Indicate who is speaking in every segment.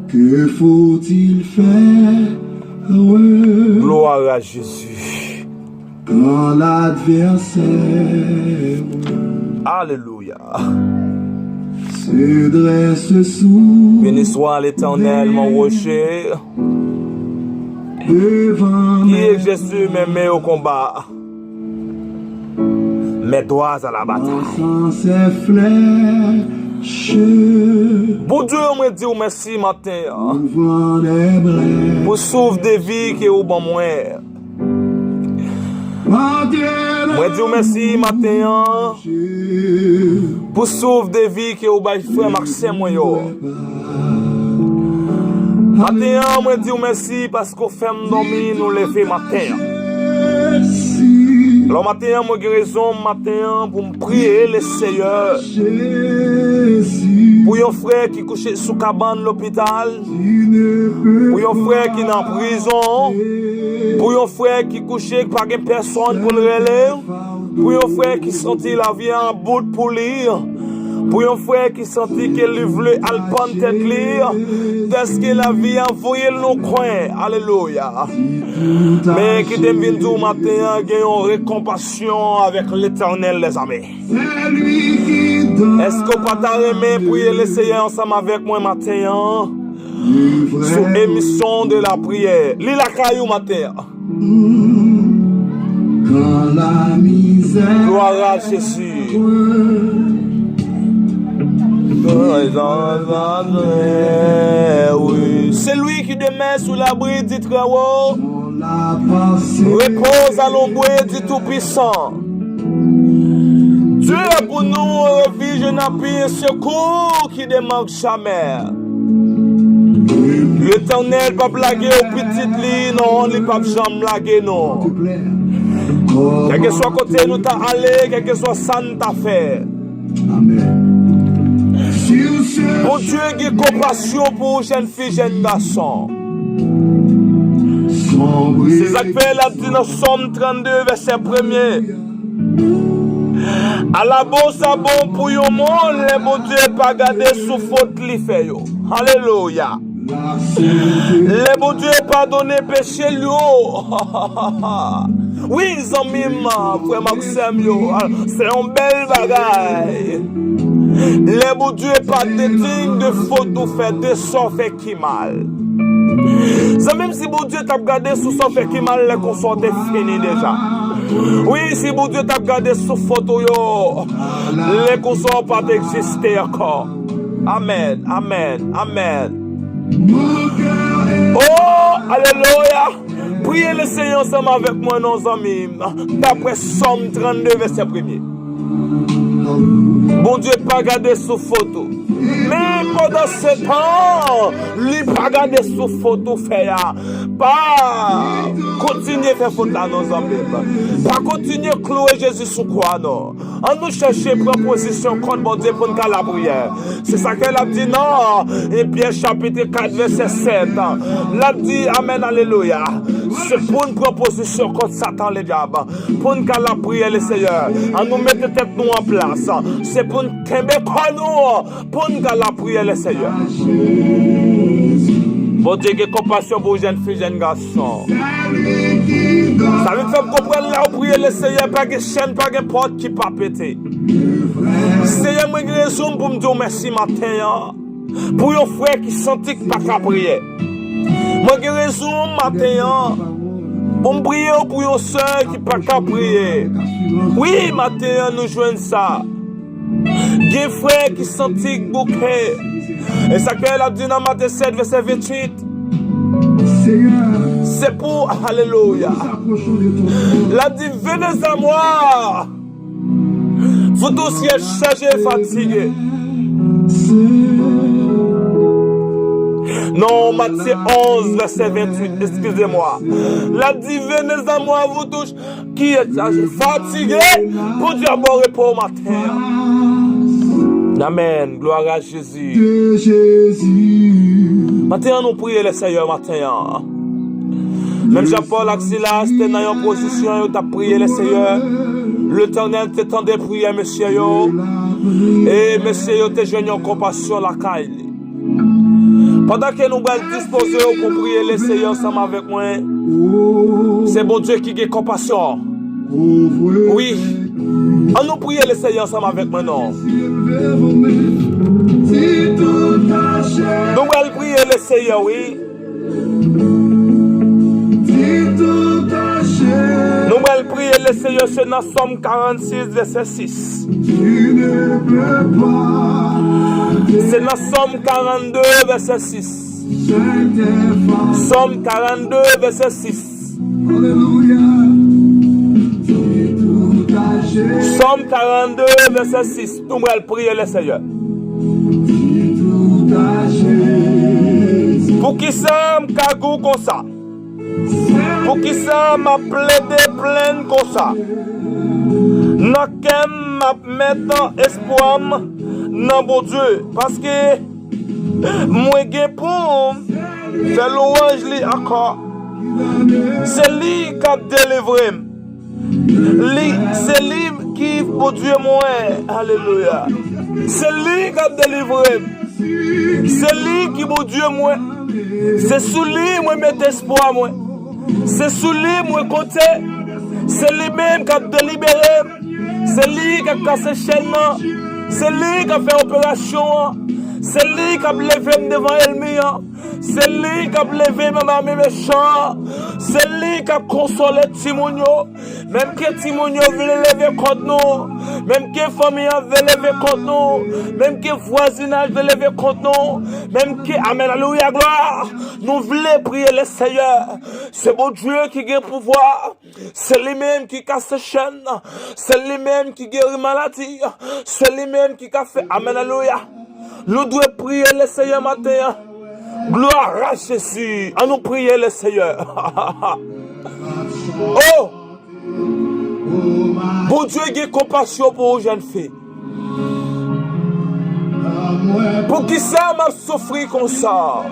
Speaker 1: Que faut-il faire?
Speaker 2: Gloire à Jésus.
Speaker 1: Quand l'adversaire
Speaker 2: Alléluia.
Speaker 1: se dresse sous
Speaker 2: Béni soit l'Éternel, mon rocher,
Speaker 1: devant
Speaker 2: qui est Jésus, mes mains au combat, mes doigts à la bataille.
Speaker 1: sans ses flèches,
Speaker 2: Bon Dieu, moi dis merci matin
Speaker 1: ouvrant les brèches.
Speaker 2: pour sauver des vies qui est au bon moi. Moi dis merci matin pour sauver des vies qui est au bas frère Maxime moi yo. Matin, moi dis merci parce qu'on fait dormir nous lever matin. Alors matin, moi j'ai raison matin pour me prier le Seigneur. Pour un frère qui couche sous cabane l'hôpital. Pour un frère qui est en prison. Pour un frère qui couche par personne pour le relève. Pour un frère qui sentit la vie en bout pour lire. Pour un frère qui sentit qu'il voulait alpan tête lire. Est-ce que la vie a envoyé le coin? Alléluia. Mais qui t'aime venir du matin, gagnons récompassion avec l'Éternel, les amis. Est-ce qu'on peut t'arrêter pour l'essayer ensemble avec moi matin? Sur l'émission de la prière. Lis la caillou matin.
Speaker 1: Quand la misère
Speaker 2: Gloire à Jésus. Oui. C'est lui qui demeure sous l'abri du Très-Haut.
Speaker 1: on l'a passé,
Speaker 2: Repose à l'ombre du Tout-Puissant. Dieu est pour nous refuge, un appui, un secours qui ne manque jamais. L'Éternel ne va pas blaguer aux petites lignes, non, il ne va pas jamais blaguer, non.
Speaker 1: te plaire.
Speaker 2: Quel que soit côté nous t'a allé, quel que soit ça nous t'a fait.
Speaker 1: Amen. Sur ce
Speaker 2: Bon Dieu qui a compassion pour jeune fille, jeune garçon.
Speaker 1: sombre
Speaker 2: C'est ça que fait la dit dans Somme 32, verset 1er. À la bon, ça bon pour yon monde, le bon Dieu pas garder sous faute li fait yo. Alléluia.
Speaker 1: la sainteté,
Speaker 2: Le bon Dieu pardonner péché yo. Oui, amis, frère Maxime yo. C'est un bel bagaille. Le bon Dieu pas dédigne de faute ou fait de son fait qui mal. Ça même si bon Dieu t'a gardé sous son fait qui mal, les consorts est fini déjà. Oui, si bon Dieu t'a gardé sous photo yo, les consorts pas exister encore. Amen, amen, amen.
Speaker 1: mon cœur est
Speaker 2: Oh, alléluia. Priez le Seigneur ensemble avec moi, nos amis. D'après Somme 32, verset 1er. Bon Dieu pas garder sous photo. Mais pendant ce temps, lui pas garder sous photo fait. Pas continuer à faire faute là, nos amis. Pas continuer à clouer Jésus sous quoi, non. On nous chercher proposition contre bon Dieu pour nous faire la prière. C'est ça qu'elle a dit, non. Et bien, chapitre 4, verset 7. L'a dit, amen, alléluia. C'est pour une proposition contre Satan, les diables. Pour nous faire la prière, le Seigneur. On nous met tête nous en place. C'est pour nous faire nous. Pour nous faire la prière, le Seigneur. Bon Dieu, que compassion pour les jeunes filles, jeunes garçons. Ça veut faire comprendre là où prier le Seigneur, pas de chaîne, pas de porte qui pas péter. Seigneur, moi j'ai raison pour me dire merci matin. Pour un frère qui sentit que pas qu'à prier. Moi j'ai raison matin. Pour me prier pour une soeur qui pas qu'à prier. Oui, matin, nous jouons ça. Des frères qui sentit bouquet. Et ça qu'elle a dit dans Matthieu 7, verset 28.
Speaker 1: Seigneur,
Speaker 2: C'est pour, alléluia.
Speaker 1: s'approchons de ton nom.
Speaker 2: La dit, venez à moi. Vous tous qui êtes chargés et fatigués. Non, Matthieu 11, verset 28, excusez-moi. La dit, venez à moi, vous tous qui êtes chargés, fatigués, pour Dieu avoir repos au matin. Amen, gloire à Jésus.
Speaker 1: De Jésus,
Speaker 2: Maintenant, nous prions le Seigneur matin. Même Jean-Paul Axilas, t'es dans une position, tu as prié le Seigneur. L'Éternel t'étend des prières, monsieur. Et monsieur, yo te joignent en compassion la caille. Pendant que nous allons disposer pour prier le Seigneur ensemble avec moi, c'est bon Dieu qui a compassion. Oui. On nous prier le Seigneur ensemble avec moi, non? Nous allons prier le Seigneur, oui. Nous allons prier le Seigneur, c'est dans Somme 46, verset 6. C'est dans Somme 42, verset 6. Somme 42, verset 6.
Speaker 1: Alléluia.
Speaker 2: Somme 42, verset 6. Nous allons prier le Seigneur. Pour qui ça m'a kagou comme ça? Pour qui ça m'a plaidé plein comme ça? N'a qu'à mettre espoir dans bon Dieu. Parce que moi j'ai pour faire louange li encore. C'est lui qui a délivré. C'est lui qui bon Dieu moi. Alléluia. C'est lui qui a délivré. C'est lui qui bon Dieu moi. C'est sous lui moi mettre espoir moi. C'est sous lui moi côté. C'est lui-même qui a délibéré. C'est lui qui a cassé chaîne. C'est lui qui a fait opération. C'est lui qui a levé devant l'ennemi. C'est lui qui a levé même à mes méchants. C'est lui qui a consolé Timonio. Même que Timonio veut lever contre nous. Même que famille veut lever contre nous. Même que voisinage veut lever contre nous. Même que, amen, alléluia, gloire. Nous voulons prier le Seigneur. C'est bon Dieu qui a le pouvoir. C'est lui-même qui casse les chaînes. C'est lui-même qui guérit maladie. C'est lui-même qui a fait, amen, alléluia. Nous devons prier le Seigneur matin. Gloire à Jésus. À nous prier le Seigneur. Oh! Bon Dieu, ait compassion pour les jeunes filles. Pour qui ça m'a souffert comme ça?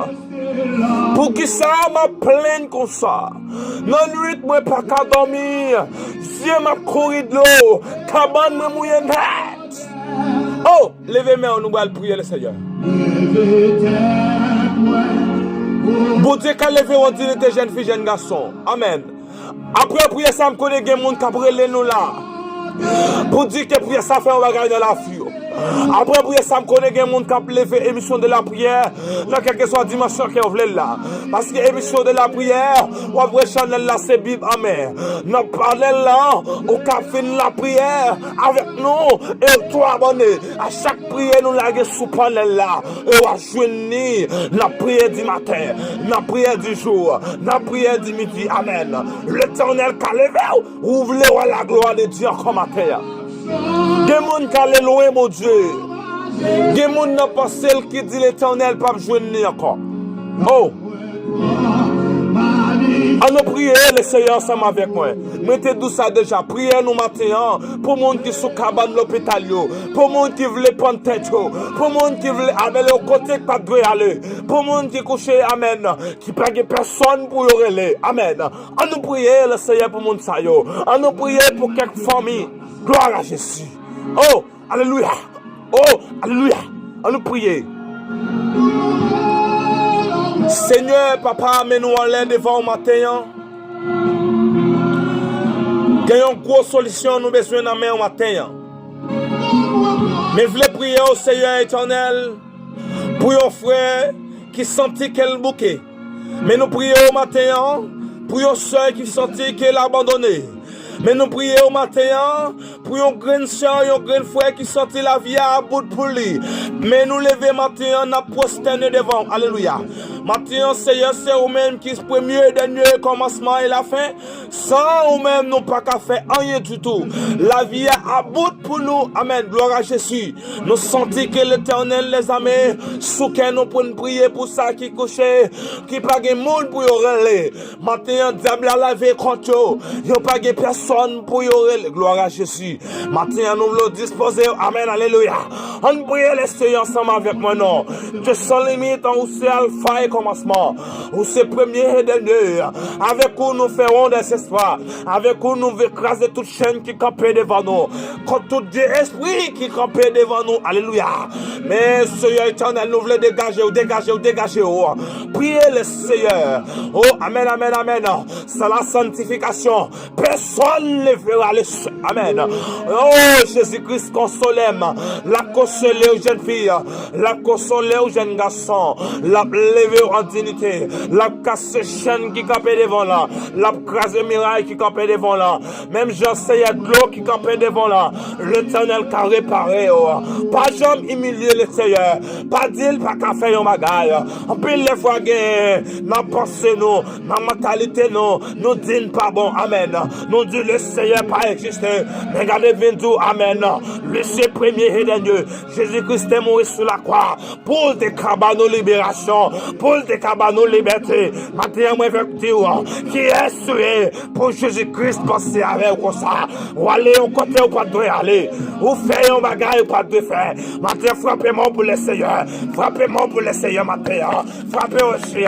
Speaker 2: Pour qui ça m'a plaint comme ça? Non, nuit, moi pas qu'à dormir. Si m'a couru de l'eau, cabane me mouille net. Oh, levez-moi, nous allons prier le Seigneur. Bon Dieu, quand levé, on dit les jeunes filles, jeunes garçons. Amen. Après prier ça, je connais des gens qui ont nous là. Pour dire que prier ça fait un bagage dans la fure. Après prier ça, je connais des gens qui ont levé émission de la prière dans quelle que soit dimension qu'ils veulent là. Parce que émission de la prière, ou après channel là, c'est Bible. Amen. Nous parlons là, au café de la prière avec nous. Et toi, abonné, à chaque prière, nous l'avons sous panel là. Et on va joindre la prière du matin, la prière du jour, la prière du midi. Amen. L'Éternel qui a levé, ouvrez la gloire de Dieu comme matin. Des gens qui allaient loin, mon Dieu. Des gens n'a pas celle qui dit l'Éternel pas joindre encore. Oh! À nous prier le Seigneur ensemble avec moi. Mettez tout ça déjà. Priez nous matin pour les gens qui sont cabane l'hôpital, pour les gens qui veulent prendre tête, pour les gens qui veulent aller au côté pas de aller, pour les gens qui couchent, amen, qui pas de personne pour y aller. Amen. À nous prier le Seigneur pour les gens. À nous prier pour quelques familles. Gloire à Jésus. Oh, alléluia. Oh, alléluia. À nous prier. Seigneur, papa, mets-nous en l'air devant le matin. Gagnons une grosse solution, nous besoin de main au matin. Mais je voulais prier au Seigneur éternel pour un frère qui sentit qu'elle bouquet. Mais nous prions au matin pour une soeur qui sentit qu'elle a abandonné. Mais nous prions au matin pour un grand soeur, un grand frère qui sentit la vie à bout pour lui. Mais nous lever matin, nous prosterner devant. Alléluia. Maintenant, Seigneur, c'est vous-même qui est le premier et dernier commencement et la fin. Sans vous-même, nous pas qu'à faire rien du tout. La vie est à bout pour nous. Amen. Gloire à Jésus. Nous sentons que l'Éternel les a mis sous que nous pour prier pour ça qui couché, qui pas de monde pour y aller. Maintenant, diable a lavé contre eux. Il n'y a pas de personne pour y aller. Gloire à Jésus. Jésus. Maintenant, nous voulons disposer. Amen, alléluia. On prie le Seigneur ensemble avec moi, non. Dieu sans limite, où c'est alpha et commencement. Où c'est premier et dernier. Avec où nous ferons des espoirs. Avec où nous écraser toute chaîne qui campait devant nous. Contre tout Dieu esprit qui campait devant nous. Alléluia. Mais Seigneur éternel, nous voulons dégager. Priez le Seigneur. Oh, amen, amen, amen. C'est la sanctification. Personne ne verra le Seigneur. Amen. Oh, Jésus-Christ, consolez-moi. La consoler aux jeunes filles. La consoler aux jeunes garçons. La lever en dignité. La casser chaîne qui campait devant là. La craser miraille qui campait devant là. Même j'enseigne de l'eau qui campait devant là. L'Éternel qui a réparé. Oh. Pas jamais humilier le Seigneur. Pas dire pas qu'à faire un bagaille. En plus les fois dans pensée nous, dans mentalité nous disons pas bon. Amen. Nous disons le Seigneur pas existé. Mais regardez tout. Amen. Le c'est premier et dernier. Jésus-Christ est mort sur la croix pour décaber nos libérations, pour décaber nos libertés. Maintenant, moi, je veux dire, qui est souhait pour Jésus-Christ passer avec vous ça. Ou aller au côté où pas de aller. Ou faire un bagage ou pas de faire. Maintenant, frappez-moi pour le Seigneur. Frappez-moi pour le Seigneur, maintenant. Frappez aussi,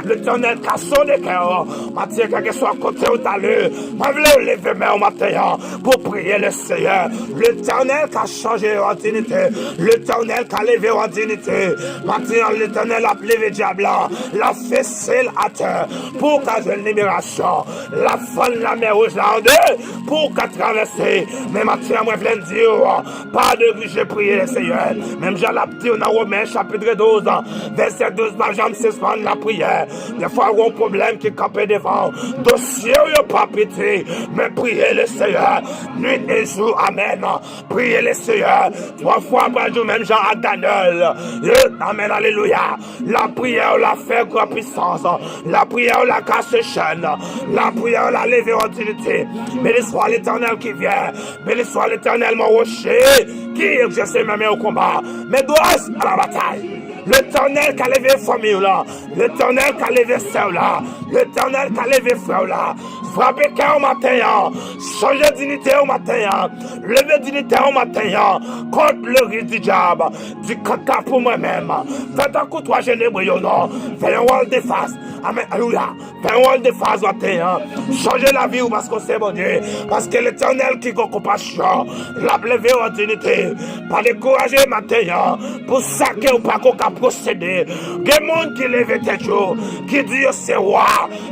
Speaker 2: l'Éternel cassons des cœurs. Maintenant, quel que soit côté où t'allez, moi, je veux lever mes matin pour prier le Seigneur. L'Éternel qui a changé en dignité. L'Éternel qui a levé en dignité. Maintenant, l'Éternel a levé diable. La fessée à terre. Pour qu'à une libération. La faune, la mer rouge là en deux. Pour qu'à traverser. Mais maintenant, moi, je viens de dire, pas de but, j'ai prié le Seigneur. Même j'en ai dit dans Romains chapitre 12, verset 12, j'aime suspendre la prière. Des fois, il y a un problème qui campait devant. Dossier, il n'y a pas pitié. Mais priez le Seigneur. Nuit et jour, amen. Priez le Seigneur. 3 fois par jour, même Jean à Daniel. Amen, alléluia. La prière, la fait grande puissance. La prière, la casse chaîne. La prière, la lever en dignité. Béni soit l'Éternel qui vient. Béni soit l'Éternel, mon rocher, qui exerce même au combat. Mais doit à la bataille. L'Éternel qui a levé famille là. L'Éternel qui a levé sœur là. L'Éternel qui a levé frère là. Frappez cœur au matin. Changez dignité au matin. Levez dignité au matin. Contre le risque du diable. Du caca pour moi-même. Faites un coup de 3 généraux. Faites un wall de face. Amen. Alléluia. Faites un wall de face matin. Changez la vie parce que c'est bon Dieu. Parce que l'Éternel qui a compassion. L'a levé en dignité. Pas décourager matin. Pour ça que vous pas qu'on procéder. Il y a des gens qui lèvent tête qui disent c'est roi.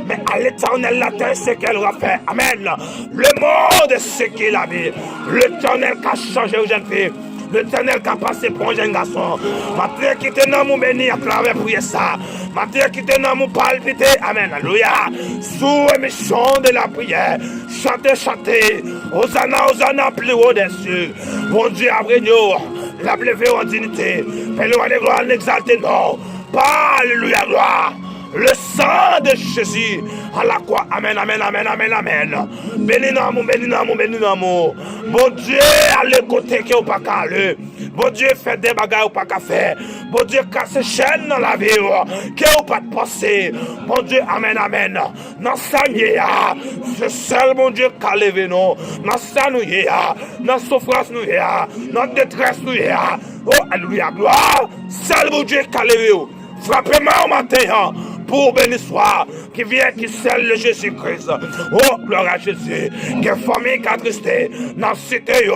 Speaker 2: Mais à l'Éternel la terre c'est qu'elle va faire. Amen. Le monde c'est qu'il a vu. L'Éternel qui a changé aux jeunes filles. L'Éternel qui a passé pour un jeune garçon. Maintenant qui te nomme béni à travers prier ça. Maintenant qui te nomme palpiter. Amen. Alléluia. Sous émission de la prière. Chantez, chantez. Hosanna, Hosanna, plus haut des cieux. Bon Dieu, après nous. La levé en dignité. Fais le roi de gloire, l'exalté, non. Pas, alléluia, gloire. Le sang de Jésus à la croix. Amen, amen, amen, amen, amen. Béni l'amour, béni l'amour, béni l'amour. Bon Dieu, allez côté qui n'est pas calé. Bon Dieu, fait des bagages ou pas qu'à faire. Bon Dieu, casse chaîne dans la vie qui n'est pas de passer. Bon Dieu, amen, amen. Dans ça, c'est seul bon Dieu qui a levé nous. Dans ça, nous y a. Dans souffrance, nous y a. Dans détresse, nous y a. Oh, alléluia, gloire. Seul bon Dieu qui a levé nous. Frappez-moi au matin. Pour béni soit, qui vient, qui scelle le Jésus-Christ. Oh, gloire à Jésus. Que famille qui a tristé, dans la cité,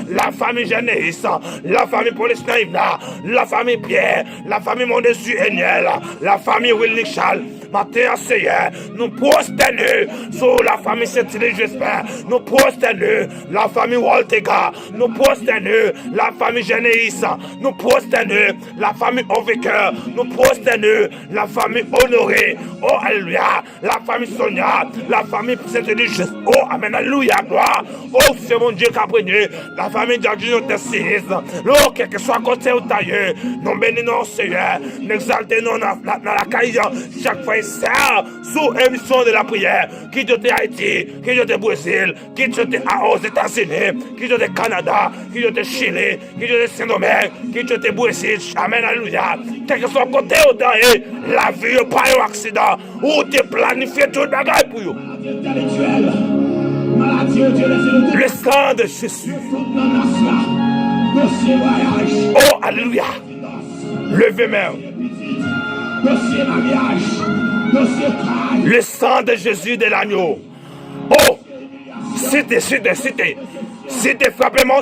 Speaker 2: la famille Généis, la famille Police Naïvna, la famille Pierre, la famille Mondessu Eniel, la famille Willy Charles. Matin, Seigneur, nous prosternons sur la famille Saint-Denis, j'espère. Nous prosternons la famille Waltega. Nous prosternons la famille Généis. Nous prosternons la famille Oviker. Nous prosternons la famille Honoré. Oh, alléluia. La famille Sonia. La famille Saint-Denis. Oh, amen. Alléluia. Gloire. Oh, c'est mon Dieu qui a prégné. La famille Giorgino Tessis. Oh, quel que soit côté ou tailleur. Nous bénissons, Seigneur. Nous exaltons dans la caille. Chaque fois, ça, sous émission de la prière. Qui était Haïti. Qui était Brésil. Qui était aux États-Unis. Qui était Canada. Qui était Chili. Qui était Saint-Domingue. Qui était Brésil. Amen. Alléluia. Quel que soit côté ou tailleur. La vie n'est pas un accident. Ou tu planifies tout le bagage pour vous.
Speaker 1: Maladie
Speaker 2: Le sang de Jésus. Oh, alléluia. Levez-moi. Le sang de Jésus de l'agneau. Oh, c'était, frappez-moi,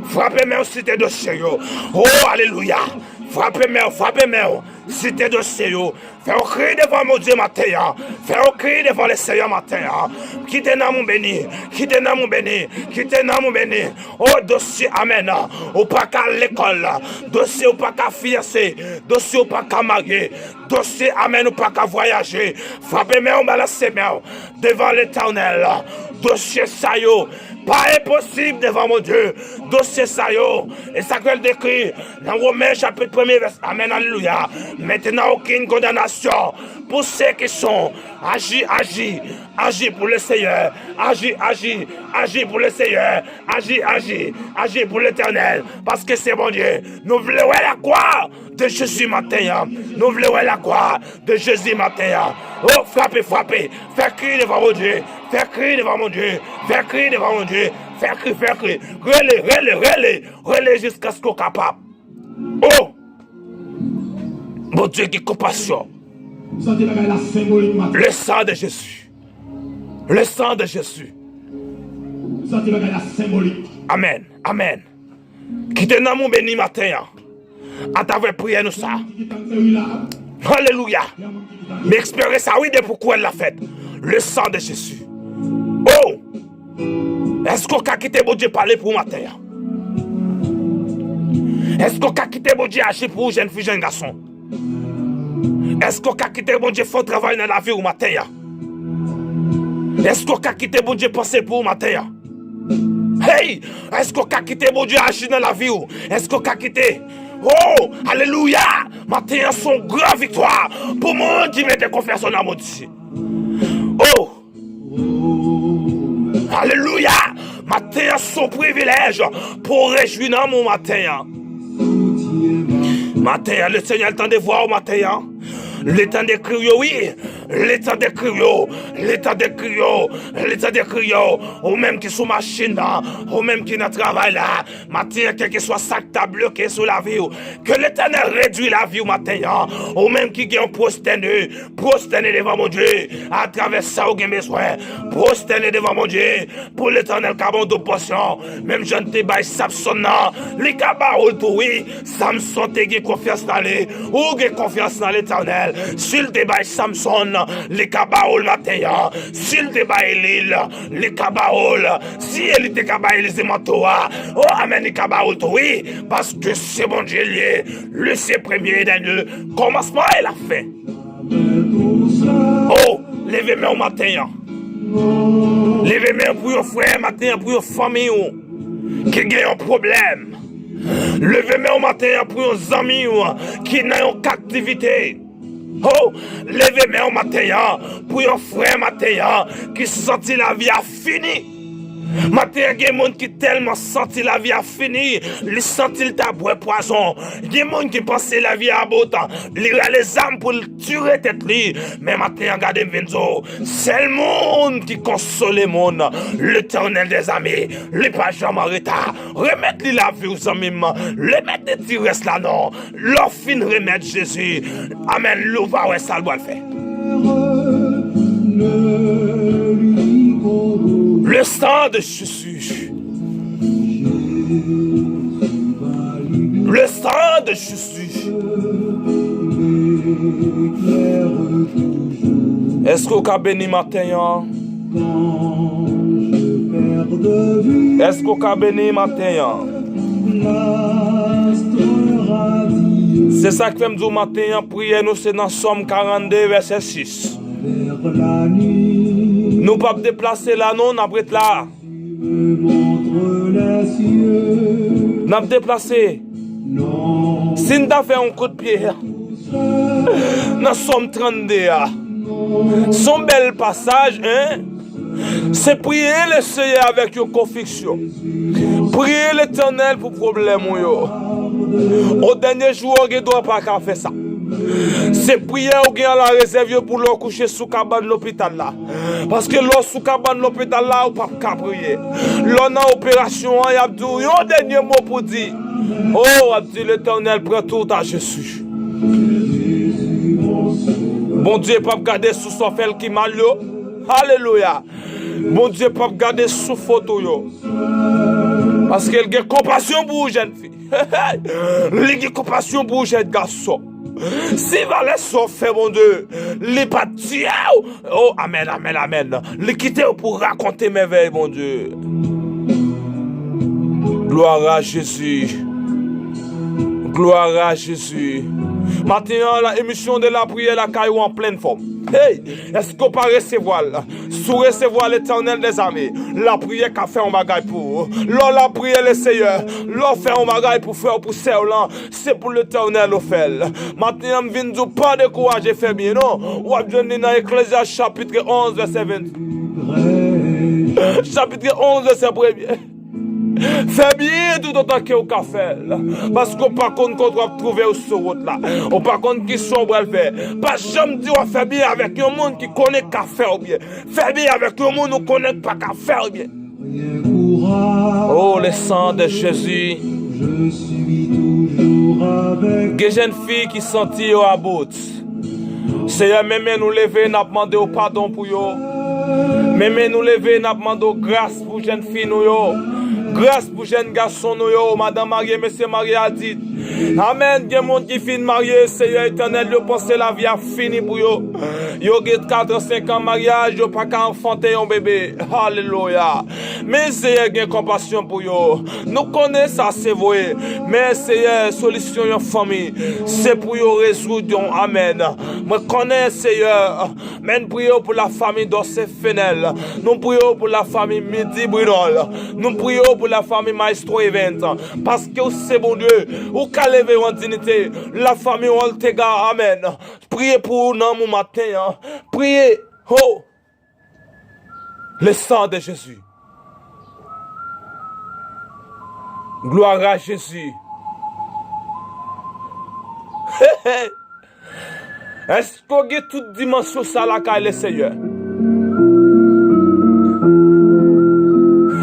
Speaker 2: frappez-moi, c'était de sérieux. Oh, alléluia. Frappez-moi, c'était de sérieux. Fais-moi crier devant mon Dieu matin. Fais-moi crier devant le Seigneur matin. Quittez mon béni. Oh, dossier, amen. Ou pas qu'à l'école. Dossier, ou pas qu'à fiancé. Dossier, ou pas qu'à marier. Dossier, amen, ou pas qu'à voyager. Frappez-moi, balancez-moi devant l'Éternel. Dossier, ça y est. Pas impossible devant mon Dieu. Dossier ça yo. Et ça que décrit dans Romains chapitre 1er verset. Amen, alléluia. Maintenant aucune condamnation pour ceux qui sont. Agis pour le Seigneur. Agis pour le Seigneur. Agis pour l'Éternel. Parce que c'est mon Dieu. Nous voulons la gloire de Jésus matin. Nous voulons la gloire de Jésus matin. Oh, frappez. Faites crier devant mon Dieu. Faites crier devant mon Dieu. Faites crier devant mon Dieu. Faites crier. Relais jusqu'à ce qu'on soit capable. Oh! Mon Dieu qui est compassion. Le sang de Jésus. Le sang de Jésus. Amen. Quittez dans mon béni matin. À travers prière nous ça. Alléluia. Mais espérez ça, oui, de pourquoi elle l'a fait. Le sang de Jésus. Oh! Est-ce qu'on a quitté mon Dieu parler pour matin? Est-ce qu'on a quitté mon Dieu agir pour jeune fille, jeune garçon? Est-ce qu'on a quitté mon Dieu faire travail dans la vie ou matin? Est-ce qu'on a quitté mon Dieu penser pour matin? Hey! Est-ce qu'on a quitté mon Dieu agir dans la vie ou? Est-ce qu'on a quitté? Oh! Alléluia! Matin, son grand victoire pour moi qui met confiance en mon Dieu. Oh! Alléluia! Matin, son privilège pour réjouir dans mon matin. Matin, le Seigneur a le temps de voir au matin. Le temps de crier, oui. Le temps de crier. Ou même qui sont machine, ou même qui ne travaille là. Matin, quel que soit ça que tu as bloqué sur la vie. Que l'Éternel réduit la vie au matin. Ou même qui est prosterné devant mon Dieu. À travers ça, vous avez besoin. Prosterné devant mon Dieu. Pour l'Éternel, cabon de potion. Même je ne te baille Samson. Les cabarons, oui. Samson, tu as confiance dans lui. Ou tu as confiance dans l'Éternel. S'il te baille Samson, les cabarons matin. S'il te baille l'île, les cabarons. Si il te cabaille les émantois. Oh, amen, les cabarons, oui. Parce que c'est mon Dieu lié. Le c'est premier d'un commencement et la fin. Oh, levez-moi au matin. Levez-moi pour vos frères matin, pour vos familles qui ont un problème. Levez-moi au matin pour vos amis qui n'ont une captivité. Oh, levez-moi au matin pour vos frères matin qui sentent la vie a fini. Matin, il y a des gens qui tellement senti la vie a fini, ils sentent le tabou poison. Il y a des gens qui pensent la vie a beau temps, ils ont les âmes pour tuer tête li. Mais matin, regardez Vinzo, c'est le monde qui console le monde, l'Éternel des amis, les pas jamais en retard. Remettre la vie aux amis, les mettre des tirs là non, leur fin remettre Jésus. Amen, l'ouva ouais ça le doit le faire. Le sang de Jésus. Le sang de Jésus. Est-ce qu'on a béni matin? Est-ce qu'on a béni matin? C'est ça que fait me dire matin, prière nous c'est dans Somme 42 verset 6. Nous ne pouvons pas déplacer là, non, on a pris là. On a déplacé. Si nous avons fait un coup de pied, nous sommes 32. Son bel passage, hein? C'est prier le Seigneur avec une conviction. Prier l'Éternel pour problème. Au dernier jour, on ne doit pas faire ça. C'est prière ou bien la réserve pour l'eau coucher sous cabane de l'hôpital là. Parce que l'eau sous cabane de l'hôpital là, ou pas qu'à prier. L'on a opération, il y a un dernier mot pour dire. Oh, a dit l'Éternel, prend tout à Jésus. Bon Dieu, pas garder sous son fel qui mal yo. Alléluia. Bon Dieu, pas garder sous photo yo. Parce qu'elle a compassion pour une jeune fille. Elle a compassion pour un jeune garçon. Si va laisser faire, mon Dieu, les parties. Oh, amen, amen, amen. Les quitter pour raconter mes veilles, mon Dieu. Gloire à Jésus. Gloire à Jésus. Maintenant, la émission de la prière, la caillou en pleine forme. Hey, est-ce qu'on peut recevoir, sous recevoir l'Éternel des armées, la prière qu'a fait un bagage pour, l'on la prière le Seigneur, l'on fait un bagage pour faire pour celle-là, c'est pour l'Éternel au fait. Maintenant, je viens de pas décourager, fait bien, non? Ou à venir dans Ecclésiaste chapitre 11, verset 20. Chapitre 11, verset 1er. Fais bien tout autant que vous fait. Parce qu'on par contre qu'on doit trouver sur route là. On par contre qui sont pour le faire. Pas jamais dire on fait bien avec un monde qui connaît qu'à faire bien. Fais bien avec un monde qui connaît pas qu'à faire bien. Oh le sang de Jésus. Je suis toujours avec. Des jeunes filles qui sentent à bout. Seigneur, même nous lever, n'a demandé au pardon pour yo. Même nous lever, n'a demandé grâce pour jeunes filles nous yo. Grâce pour jeunes garçons nous yo, madame mariée, monsieur marié a dit. Amen, il y a des gens qui finissent mariés, Seigneur éternel, yo pense la vie a fini pour yo. Yo get 4 5 ans mariage, yo pas qu'à enfanter un bébé. Alléluia. Mais Seigneur, il compassion pour yo. Nous connaissons ça, c'est vrai. Mais Seigneur, solution en famille, c'est pour yo résoudre. Amen. Moi connais Seigneur. Mais nous prions pour la famille d'Ossé Fenel. Nous prions pour la famille Midi Brinol. Nous prions pour la famille Maestro Event. Parce que c'est bon Dieu. Ou qu'à lever en dignité. La famille Oltega. Amen. Priez pour nous mon matin. Hein. Priez. Oh. Le sang de Jésus. Gloire à Jésus. Est-ce qu'on a toute dimension ça là qu'a le Seigneur?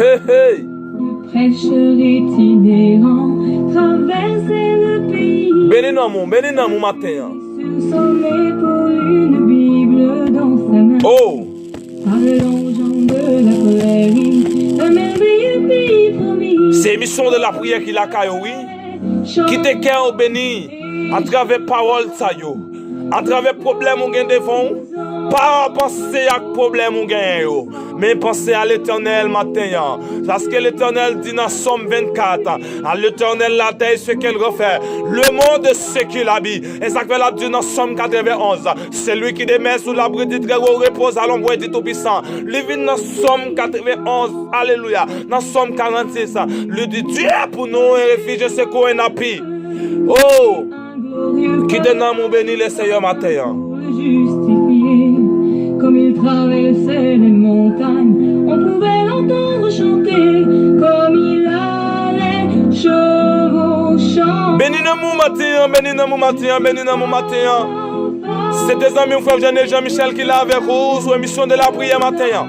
Speaker 2: Hey, hey.
Speaker 3: Le prêcheur itinérant traversait le pays.
Speaker 2: Bénis-nous mon matin.
Speaker 3: Se sommet pour une Bible dans sa main.
Speaker 2: Oh.
Speaker 3: Parlant de la prairie, un merveilleux pays promis.
Speaker 2: C'est l'émission de la prière qui l'a caillé, oui. Qui te cœur béni à travers parole ça yo. À travers problème ou gain devant, pas penser à problème ou gain yo, mais penser à l'Éternel matin. Parce que l'Éternel dit dans Somme 24, à l'Éternel la terre ce qu'elle refait, le monde ce qu'il habite. Et ça fait la dit dans Somme 91, c'est lui qui demeure sous l'abri du très haut repose à l'ombre du Tout-Puissant. Lui vient dans Somme 91, alléluia, dans Somme 46, lui dit Dieu pour nous un refuge secours et appui. Oh! Qui donne mon béni le Seigneur matin.
Speaker 3: Justifié, comme il traversait les montagnes, on pouvait l'entendre chanter, comme il allait chevauchant.
Speaker 2: Bénis-nous matin, bénis-nous matin, bénis-nous matin. C'est des amis, frère Jean-Michel qui l'a avec vous sur l'émission de la prière matin.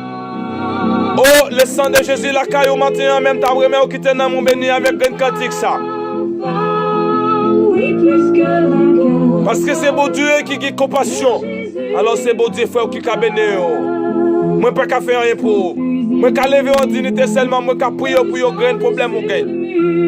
Speaker 2: Oh, le sang de Jésus, la caille au matin, même ta remède qui te donne mon béni avec un cantique ça. Parce que c'est bon Dieu qui a compassion. Alors c'est bon Dieu frère qui a béni. Moi pas qu'à faire rien pour. Moi qu'à lever en dignité seulement. Moi qu'à prier pour yon grand problème ou gain.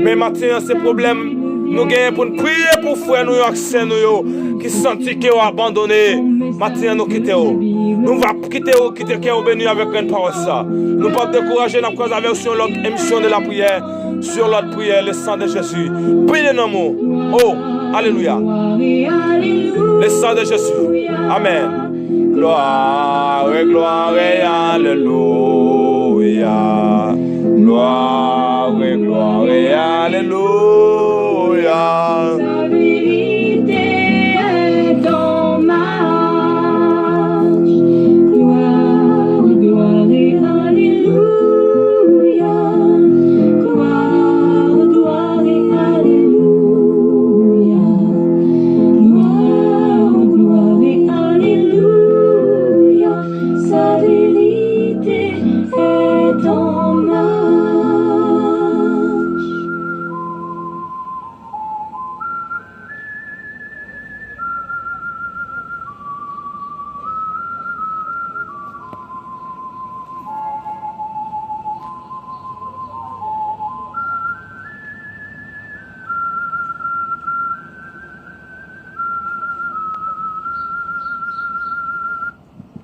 Speaker 2: Mais maintenant ces problèmes nous gagnons pour prier pour frère nous accès nous qui sentit qu'ils ont abandonné. Maintenant nous quittons. Nous va quitter qui ont béni avec une parole ça. Nous pas décourager la cause avec sur l'autre émission de la prière. Sur l'autre prière, le sang de Jésus. Priez nos mots. Oh, alléluia. Le sang de Jésus. Amen. Gloire, gloire, alléluia. Gloire, gloire, alléluia.